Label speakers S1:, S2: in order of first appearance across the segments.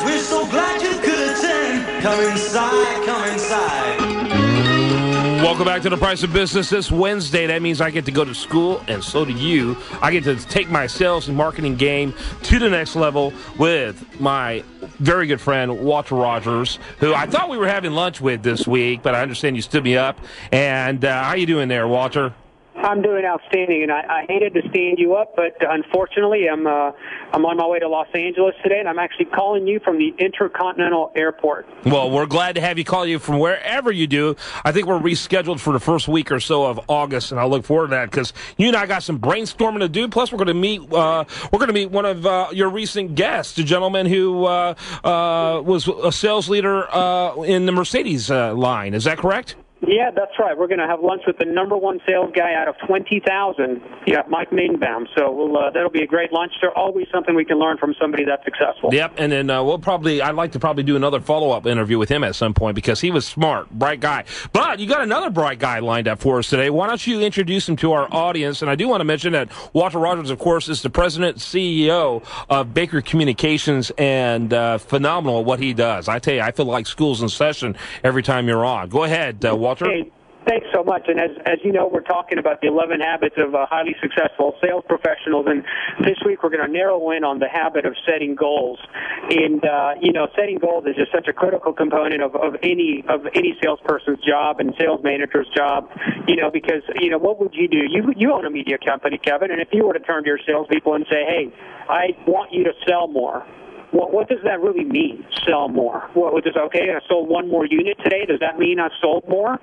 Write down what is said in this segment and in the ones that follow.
S1: We're so glad you could attend. Come inside, come inside.
S2: Welcome back to The Price of Business this Wednesday. That means I get to go to school, and so do you. I get to take my sales and marketing game to the next level with my very good friend, Walter Rogers, who I thought we were having lunch with this week, but I understand you stood me up. And how you doing there, Walter?
S3: I'm doing outstanding, and I hated to stand you up, but unfortunately I'm on my way to Los Angeles today, and I'm actually calling you from the Intercontinental Airport.
S2: Well, we're glad to have you call you from wherever you do. I think we're rescheduled for the first week or so of August, and I look forward to that because you and I got some brainstorming to do. Plus, we're going to meet one of your recent guests, the gentleman who was a sales leader in the Mercedes line. Is that correct?
S3: Yeah, that's right. We're going to have lunch with the number one sales guy out of 20,000, Mike Maidenbaum. So that'll be a great lunch. There's always something we can learn from somebody that's successful.
S2: Yep, and then I'd like to probably do another follow-up interview with him at some point because he was smart, bright guy. But you got another bright guy lined up for us today. Why don't you introduce him to our audience? And I do want to mention that Walter Rogers, of course, is the president and CEO of Baker Communications, and phenomenal at what he does. I tell you, I feel like school's in session every time you're on. Go ahead, Walter.
S3: Hey, thanks so much. And as you know, we're talking about the 11 habits of highly successful sales professionals. And this week we're going to narrow in on the habit of setting goals. And, setting goals is just such a critical component of any salesperson's job and sales manager's job, because, what would you do? You own a media company, Kevin, and if you were to turn to your salespeople and say, hey, I want you to sell more. What does that really mean, sell more? I sold one more unit today. Does that mean I sold more?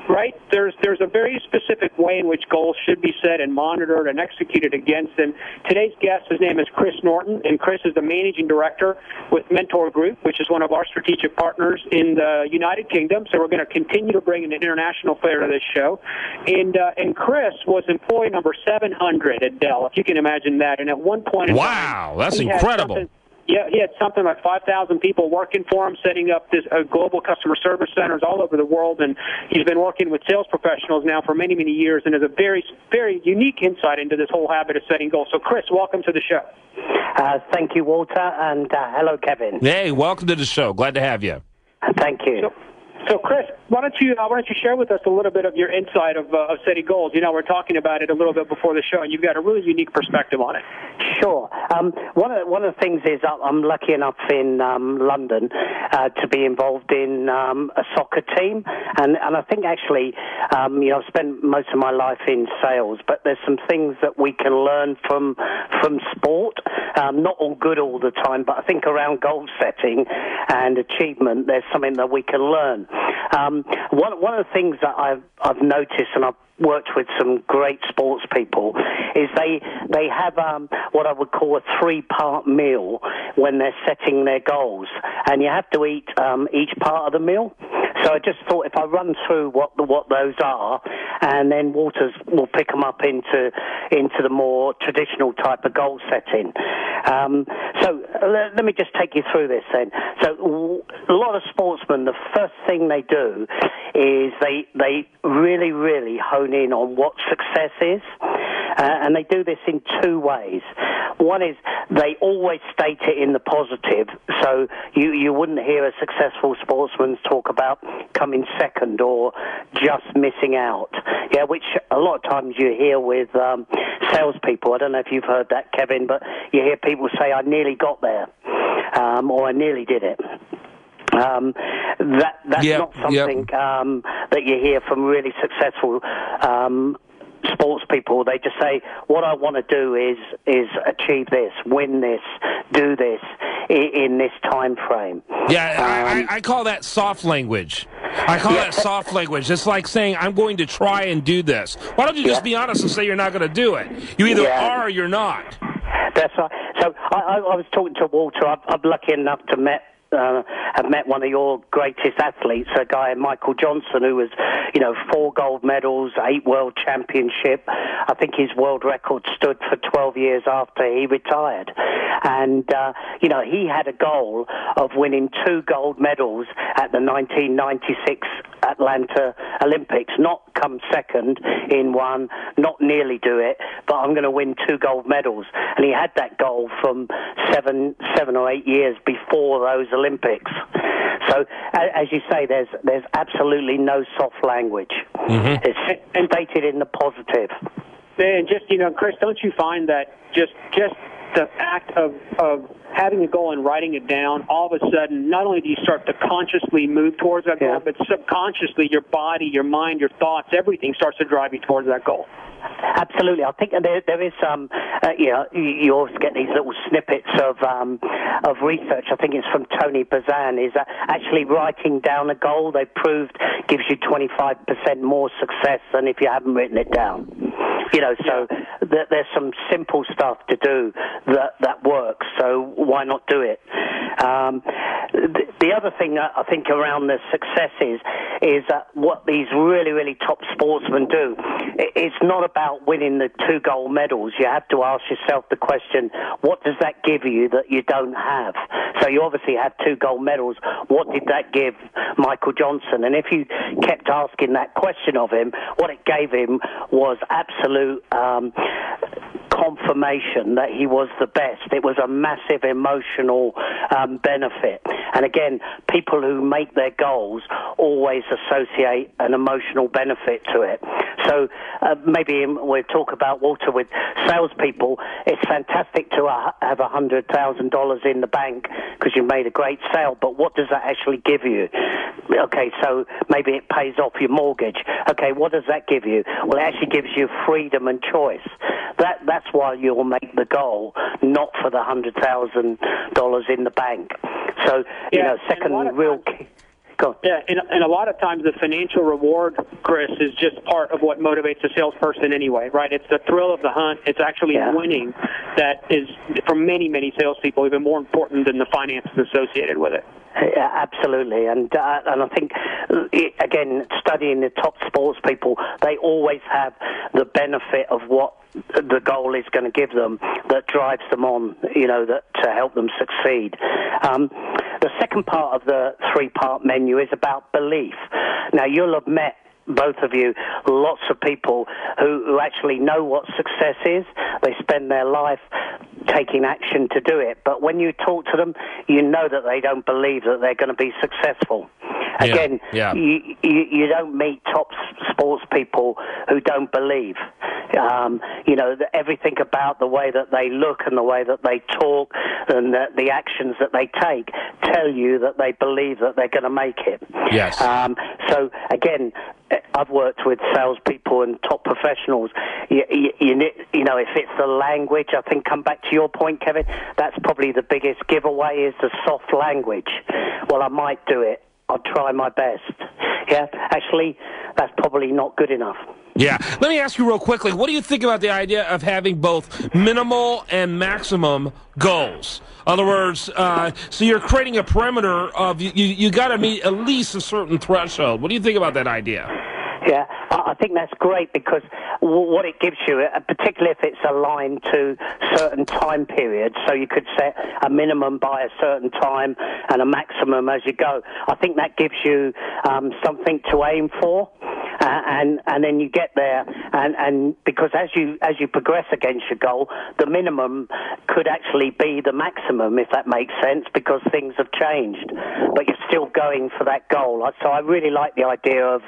S3: Right? There's a very specific way in which goals should be set and monitored and executed against. And today's guest, his name is Chris Norton, and Chris is the managing director with Mentor Group, which is one of our strategic partners in the United Kingdom. So we're going to continue to bring an international player to this show. And Chris was employee number 700 at Dell, if you can imagine that. And at one point in
S2: time, that's incredible.
S3: Yeah, he had something like 5,000 people working for him, setting up this global customer service centers all over the world, and he's been working with sales professionals now for many, many years and has a very, very unique insight into this whole habit of setting goals. So, Chris, welcome to the show.
S4: Thank you, Walter, and hello, Kevin.
S2: Hey, welcome to the show. Glad to have you.
S4: Thank you.
S3: So, Chris, why don't you share with us a little bit of your insight of setting goals? We're talking about it a little bit before the show, and you've got a really unique perspective on it.
S4: Sure. One of the things is I'm lucky enough in London to be involved in a soccer team, and I think actually, I've spent most of my life in sales, but there's some things that we can learn from sport. Not all good all the time, but I think around goal setting and achievement, there's something that we can learn. One of the things that I've noticed, and I've worked with some great sports people, is they have what I would call a 3-part meal when they're setting their goals, and you have to eat each part of the meal. So I just thought if I run through what those are, and then Walters will pick them up into the more traditional type of goal setting. So let me just take you through this then. So a lot of sportsmen, the first thing they do is they really, really hone in on what success is. And they do this in 2 ways. One is they always state it in the positive, so you wouldn't hear a successful sportsman talk about coming second or just missing out, which a lot of times you hear with salespeople. I don't know if you've heard that, Kevin, but you hear people say, I nearly got there, or I nearly did it. That's not something that you hear from really successful sports people. They just say, what I want to do is achieve this, win this, do this in this time frame.
S2: Yeah, I call that soft language. That soft language. It's like saying, I'm going to try and do this. Why don't you just be honest and say you're not going to do it? You either are or you're not.
S4: That's right. So I was talking to Walter. I'm lucky enough to have met one of your greatest athletes, a guy, Michael Johnson, who was, 4 gold medals, 8 world championship. I think his world record stood for 12 years after he retired. And, he had a goal of winning 2 gold medals at the 1996 Atlanta Olympics, not come second in one, not nearly do it, but I'm going to win 2 gold medals. And he had that goal from seven or 8 years before those Olympics. So, as you say, there's absolutely no soft language. Mm-hmm. It's stated in the positive.
S3: And just, Chris, don't you find that just the act of having a goal and writing it down, all of a sudden, not only do you start to consciously move towards that goal, but subconsciously your body, your mind, your thoughts, everything starts to drive you towards that goal.
S4: Absolutely. I think there is some, you always get these little snippets of research. I think it's from Tony Bazan, is that actually writing down a goal, they proved, gives you 25% more success than if you haven't written it down. So there's some simple stuff to do that works, so why not do it? The other thing that I think around the successes is that what these really, really top sportsmen do, it's not about winning the 2 gold medals. You have to ask yourself the question, what does that give you that you don't have? So you obviously had 2 gold medals. What did that give Michael Johnson? And if you kept asking that question of him, what it gave him was absolute confirmation that he was the best. It was a massive emotional benefit. And again, people who make their goals always associate an emotional benefit to it. So maybe we'll talk about, Walter, with salespeople, it's fantastic to have $100,000 in the bank because you made a great sale, but what does that actually give you? Okay, so maybe it pays off your mortgage. Okay, what does that give you? Well, it actually gives you freedom and choice. That's why you'll make the goal, not for the $100,000 in the bank. So, second real key.
S3: Yeah, and a lot of times the financial reward, Chris, is just part of what motivates a salesperson anyway, right? It's the thrill of the hunt. It's actually winning that is, for many, many salespeople, even more important than the finances associated with it.
S4: Yeah, absolutely, and I think, again, studying the top sports people, they always have the benefit of what the goal is going to give them that drives them on, to help them succeed. The second part of the 3-part menu is about belief. Now, you'll have met, both of you, lots of people who actually know what success is. They spend their life taking action to do it. But when you talk to them, you know that they don't believe that they're going to be successful. Again, you don't meet top sports people who don't believe. Everything about the way that they look and the way that they talk and the actions that they take tell you that they believe that they're going to make it.
S2: Yes.
S4: So, again, I've worked with salespeople and top professionals. If it's the language, I think, come back to your point, Kevin, that's probably the biggest giveaway is the soft language. Well, I might do it. I'll try my best. Yeah, actually, that's probably not good enough.
S2: Yeah. Let me ask you real quickly, what do you think about the idea of having both minimal and maximum goals? In other words, so you're creating a perimeter of, you got to meet at least a certain threshold. What do you think about that idea?
S4: Yeah, I think that's great because what it gives you, particularly if it's aligned to certain time periods, so you could set a minimum by a certain time and a maximum as you go. I think that gives you something to aim for. And then you get there, and because as you progress against your goal, the minimum could actually be the maximum, if that makes sense, because things have changed, but you're still going for that goal. So I really like the idea of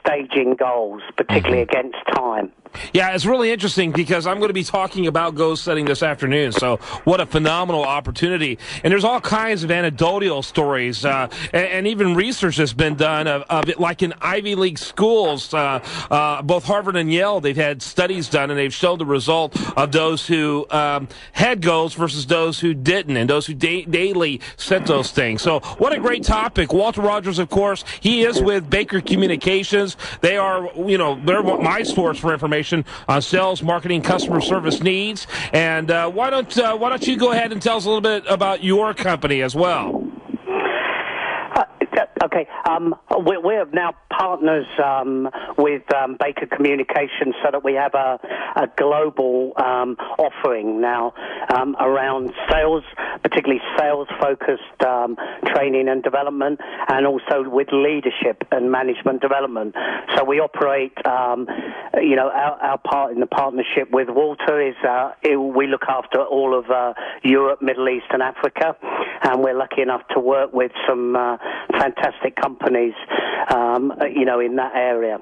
S4: staging goals, particularly against time.
S2: Yeah, it's really interesting because I'm going to be talking about goal setting this afternoon, so what a phenomenal opportunity. And there's all kinds of anecdotal stories, and even research has been done of it, like in Ivy League schools, both Harvard and Yale, they've had studies done, and they've shown the result of those who had goals versus those who didn't, and those who daily set those things. So what a great topic. Walter Rogers, of course, he is with Baker Communications. They are, they're my source for information on sales, marketing, customer service needs. And why don't you go ahead and tell us a little bit about your company as well?
S4: Okay, we're now partners with Baker Communications so that we have a global offering now around sales, particularly sales-focused training and development, and also with leadership and management development. So we operate, our part in the partnership with Walter is we look after all of Europe, Middle East, and Africa, and we're lucky enough to work with some fantastic companies, in that area.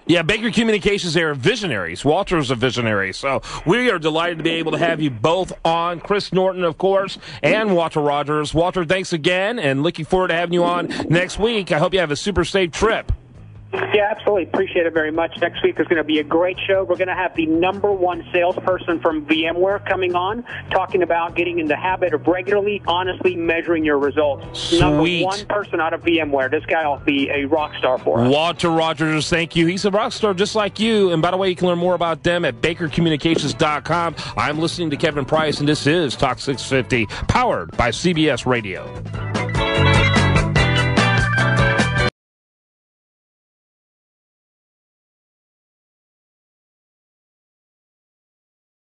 S2: Yeah, Baker Communications, they are visionaries. Walter's a visionary. So we are delighted to be able to have you both on. Chris Norton, of course, and Walter Rogers. Walter, thanks again, and looking forward to having you on next week. I hope you have a super safe trip.
S3: Yeah, absolutely. Appreciate it very much. Next week is going to be a great show. We're going to have the #1 salesperson from VMware coming on, talking about getting in the habit of regularly, honestly measuring your results.
S2: Sweet.
S3: #1 person out of VMware. This guy will be a rock star for us.
S2: Walter Rogers, thank you. He's a rock star just like you. And by the way, you can learn more about them at bakercommunications.com. I'm listening to Kevin Price, and this is Talk 650, powered by CBS Radio.